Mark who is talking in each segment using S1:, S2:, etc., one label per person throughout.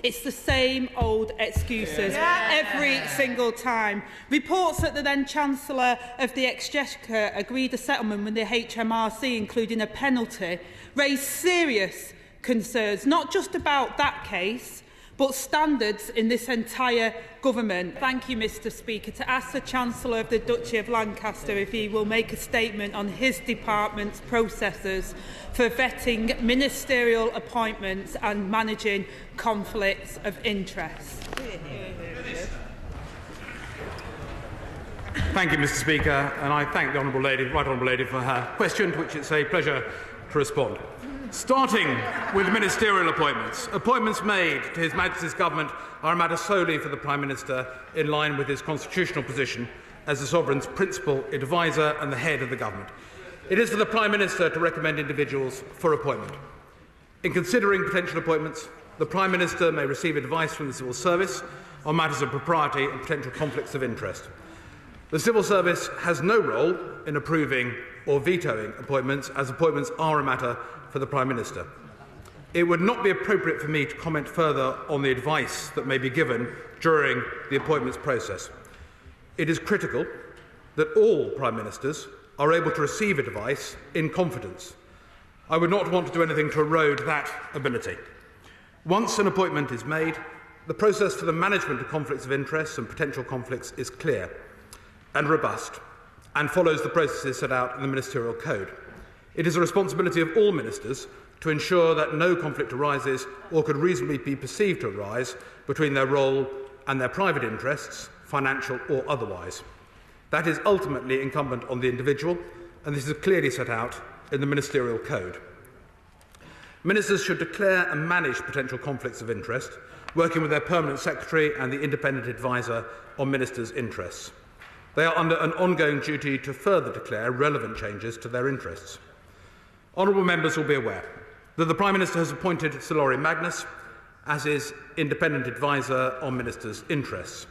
S1: it's the same old excuses every single time. Reports that the then Chancellor of the Exchequer agreed a settlement with the HMRC, including a penalty, raised serious concerns, not just about that case, but standards in this entire government. Thank you, Mr Speaker. To ask the Chancellor of the Duchy of Lancaster if he will make a statement on his department's processes for vetting ministerial appointments and managing conflicts of interest.
S2: Thank you, Mr Speaker, and I thank the Right Honourable Lady for her question, to which it's a pleasure to respond. Starting with ministerial appointments. Appointments made to His Majesty's Government are a matter solely for the Prime Minister, in line with his constitutional position as the Sovereign's principal adviser and the head of the Government. It is for the Prime Minister to recommend individuals for appointment. In considering potential appointments, the Prime Minister may receive advice from the Civil Service on matters of propriety and potential conflicts of interest. The Civil Service has no role in approving or vetoing appointments, as appointments are a matter for the Prime Minister. It would not be appropriate for me to comment further on the advice that may be given during the appointments process. It is critical that all Prime Ministers are able to receive advice in confidence. I would not want to do anything to erode that ability. Once an appointment is made, the process for the management of conflicts of interest and potential conflicts is clear and robust, and follows the processes set out in the Ministerial Code. It is a responsibility of all ministers to ensure that no conflict arises or could reasonably be perceived to arise between their role and their private interests, financial or otherwise. That is ultimately incumbent on the individual, and this is clearly set out in the Ministerial Code. Ministers should declare and manage potential conflicts of interest, working with their Permanent Secretary and the Independent Adviser on ministers' interests. They are under an ongoing duty to further declare relevant changes to their interests. Honourable members will be aware that the Prime Minister has appointed Sir Laurie Magnus as his Independent Adviser on ministers' interests.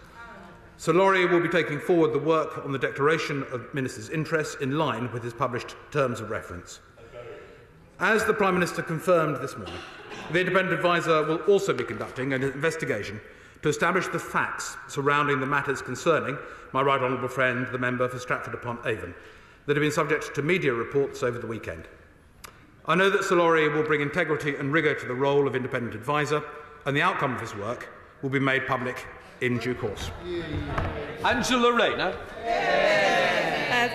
S2: Sir Laurie will be taking forward the work on the declaration of ministers' interests in line with his published terms of reference. As the Prime Minister confirmed this morning, the Independent Adviser will also be conducting an investigation to establish the facts surrounding the matters concerning my right honourable friend, the member for Stratford-upon-Avon, that have been subject to media reports over the weekend. I know that Sir Laurie will bring integrity and rigour to the role of Independent Adviser, and the outcome of his work will be made public in due course.
S3: Angela Rayner.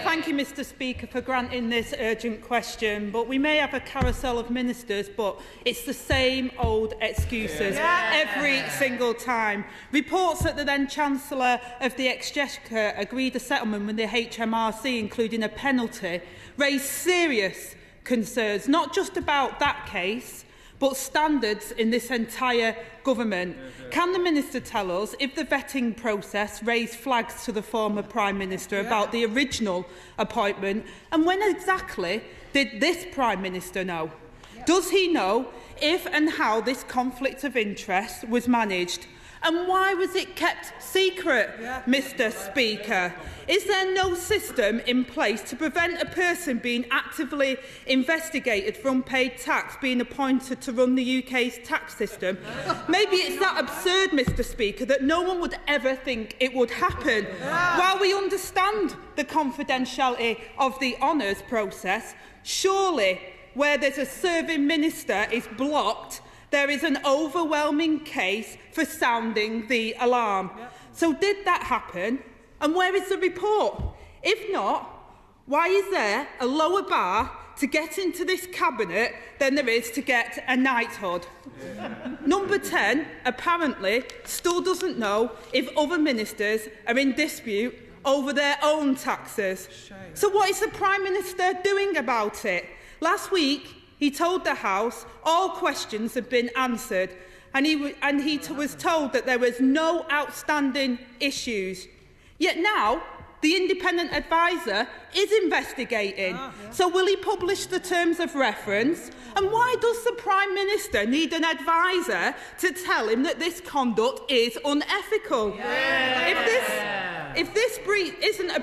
S1: Thank you, Mr Speaker, for granting this urgent question. But we may have a carousel of ministers, but it's the same old excuses every single time. Reports that the then Chancellor of the Exchequer agreed a settlement with the HMRC, including a penalty, raised serious concerns, not just about that case, but standards in this entire government. Can the Minister tell us if the vetting process raised flags to the former Prime Minister about the original appointment, and when exactly did this Prime Minister know? Does he know if and how this conflict of interest was managed? And why was it kept secret, Mr Speaker? Is there no system in place to prevent a person being actively investigated for unpaid tax being appointed to run the UK's tax system? Maybe it's that absurd, Mr Speaker, that no one would ever think it would happen. While we understand the confidentiality of the honours process, surely where there's a serving minister is blocked, there is an overwhelming case for sounding the alarm. So did that happen? And where is the report? If not, why is there a lower bar to get into this cabinet than there is to get a knighthood? Number 10 apparently still doesn't know if other ministers are in dispute over their own taxes. So what is the Prime Minister doing about it? Last week, he told the House all questions had been answered, and he was told that there was no outstanding issues. Yet now, the Independent Adviser is investigating. So will he publish the terms of reference? And why does the Prime Minister need an adviser to tell him that this conduct is unethical? if this isn't a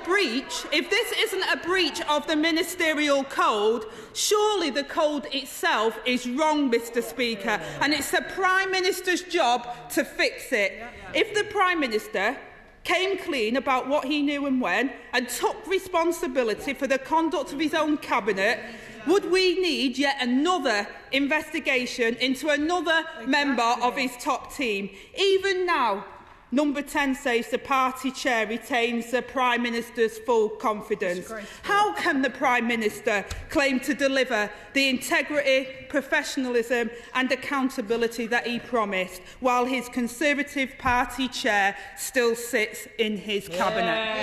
S1: breach of the ministerial code, surely the code itself is wrong, Mr. Speaker, and it's the Prime Minister's job to fix it. If the Prime Minister came clean about what he knew and when, and took responsibility for the conduct of his own cabinet, would we need yet another investigation into another member of his top team? Even now, Number 10 says the party chair retains the Prime Minister's full confidence. How can the Prime Minister claim to deliver the integrity, professionalism and accountability that he promised, while his Conservative Party chair still sits in his cabinet?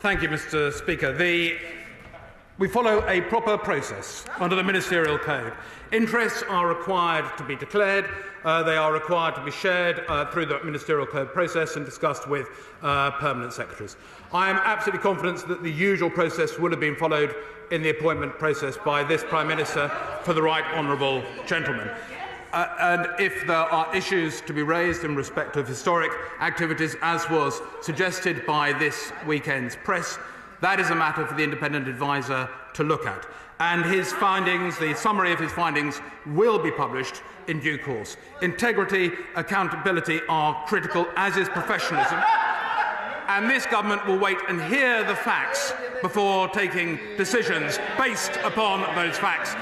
S2: Thank you, Mr. Speaker. We follow a proper process under the Ministerial Code. Interests are required to be declared. They are required to be shared through the Ministerial Code process and discussed with permanent secretaries. I am absolutely confident that the usual process would have been followed in the appointment process by this Prime Minister for the right honourable gentleman. And if there are issues to be raised in respect of historic activities, as was suggested by this weekend's press, that is a matter for the independent adviser to look at. And his findings, the summary of his findings, will be published in due course. Integrity, accountability are critical, as is professionalism. And this government will wait and hear the facts before taking decisions based upon those facts.